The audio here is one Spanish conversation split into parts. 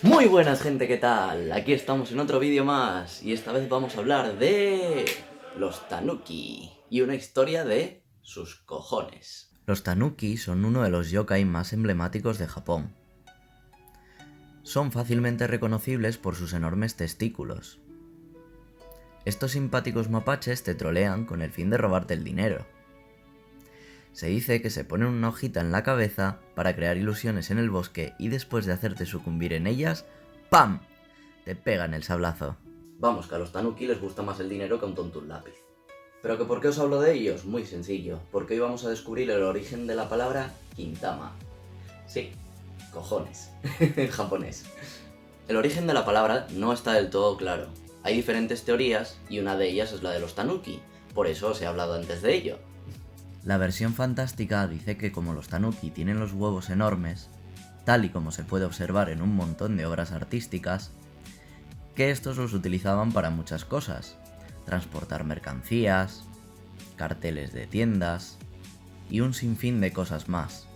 Muy buenas gente, ¿qué tal? Aquí estamos en otro vídeo más y esta vez vamos a hablar de los tanuki y una historia de sus cojones. Los tanuki son uno de los yokai más emblemáticos de Japón. Son fácilmente reconocibles por sus enormes testículos. Estos simpáticos mapaches te trolean con el fin de robarte el dinero. Se dice que se ponen una hojita en la cabeza para crear ilusiones en el bosque y después de hacerte sucumbir en ellas, ¡pam!, te pegan el sablazo. Vamos, que a los tanuki les gusta más el dinero que un tonto un lápiz. ¿Pero que por qué os hablo de ellos? Muy sencillo, porque hoy vamos a descubrir el origen de la palabra kintama. Sí, cojones, en japonés. El origen de la palabra no está del todo claro. Hay diferentes teorías y una de ellas es la de los tanuki, por eso os he hablado antes de ello. La versión fantástica dice que como los tanuki tienen los huevos enormes, tal y como se puede observar en un montón de obras artísticas, que estos los utilizaban para muchas cosas: transportar mercancías, carteles de tiendas y un sinfín de cosas más.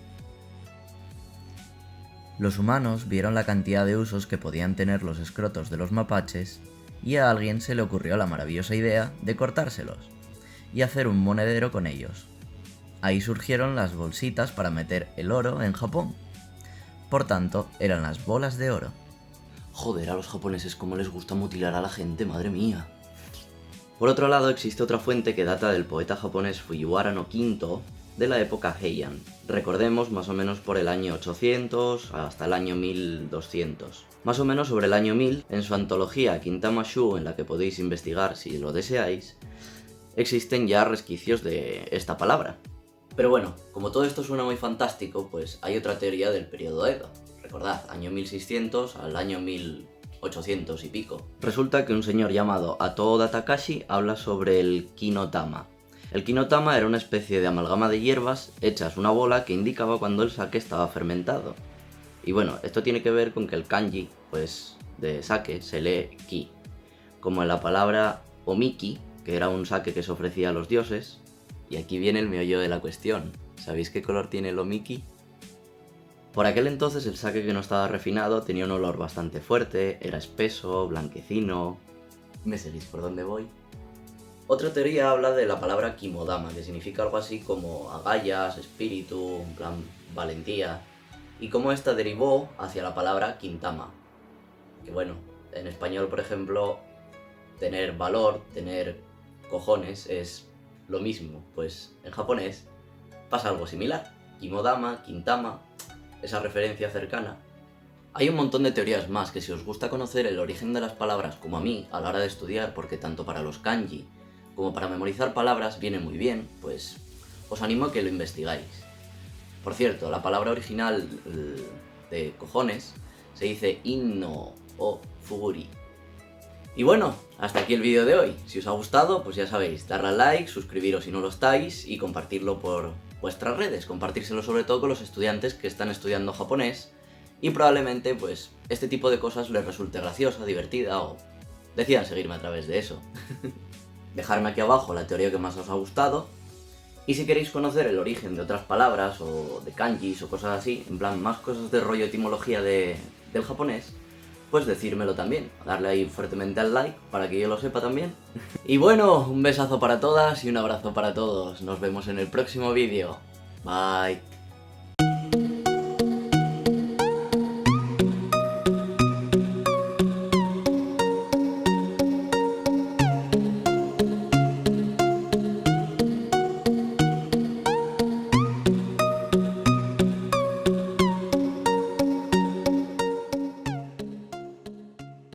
Los humanos vieron la cantidad de usos que podían tener los escrotos de los mapaches y a alguien se le ocurrió la maravillosa idea de cortárselos y hacer un monedero con ellos. Ahí surgieron las bolsitas para meter el oro en Japón. Por tanto, eran las bolas de oro. Joder, a los japoneses cómo les gusta mutilar a la gente, madre mía. Por otro lado, existe otra fuente que data del poeta japonés Fujiwara no Kinto de la época Heian. Recordemos, más o menos por el año 800 hasta el año 1200. Más o menos sobre el año 1000, en su antología Kintama Shu, en la que podéis investigar si lo deseáis, existen ya resquicios de esta palabra. Pero bueno, como todo esto suena muy fantástico, pues hay otra teoría del periodo Edo. Recordad, año 1600 al año 1800 y pico. Resulta que un señor llamado Atooda Takashi habla sobre el kinotama. El kinotama era una especie de amalgama de hierbas hechas una bola que indicaba cuando el sake estaba fermentado. Y bueno, esto tiene que ver con que el kanji, pues, de sake se lee ki. Como en la palabra omiki, que era un sake que se ofrecía a los dioses. Y aquí viene el meollo de la cuestión. ¿Sabéis qué color tiene el omiki? Por aquel entonces el sake que no estaba refinado tenía un olor bastante fuerte, era espeso, blanquecino... ¿Me seguís por dónde voy? Otra teoría habla de la palabra kimodama, que significa algo así como agallas, espíritu, en plan valentía, y cómo esta derivó hacia la palabra kintama. Que bueno, en español, por ejemplo, tener valor, tener cojones es lo mismo, pues en japonés pasa algo similar. Kimodama, kintama, esa referencia cercana. Hay un montón de teorías más que si os gusta conocer el origen de las palabras, como a mí, a la hora de estudiar, porque tanto para los kanji como para memorizar palabras viene muy bien, pues os animo a que lo investigáis. Por cierto, la palabra original de cojones se dice inno o fuguri. Y bueno, hasta aquí el vídeo de hoy. Si os ha gustado, pues ya sabéis, darle al like, suscribiros si no lo estáis y compartirlo por vuestras redes. Compartírselo sobre todo con los estudiantes que están estudiando japonés y probablemente pues este tipo de cosas les resulte graciosa, divertida o decidan seguirme a través de eso. Dejadme aquí abajo la teoría que más os ha gustado y si queréis conocer el origen de otras palabras o de kanjis o cosas así, en plan más cosas de rollo etimología del japonés, pues decírmelo también, darle ahí fuertemente al like para que yo lo sepa también. Y bueno, un besazo para todas y un abrazo para todos. Nos vemos en el próximo vídeo. Bye.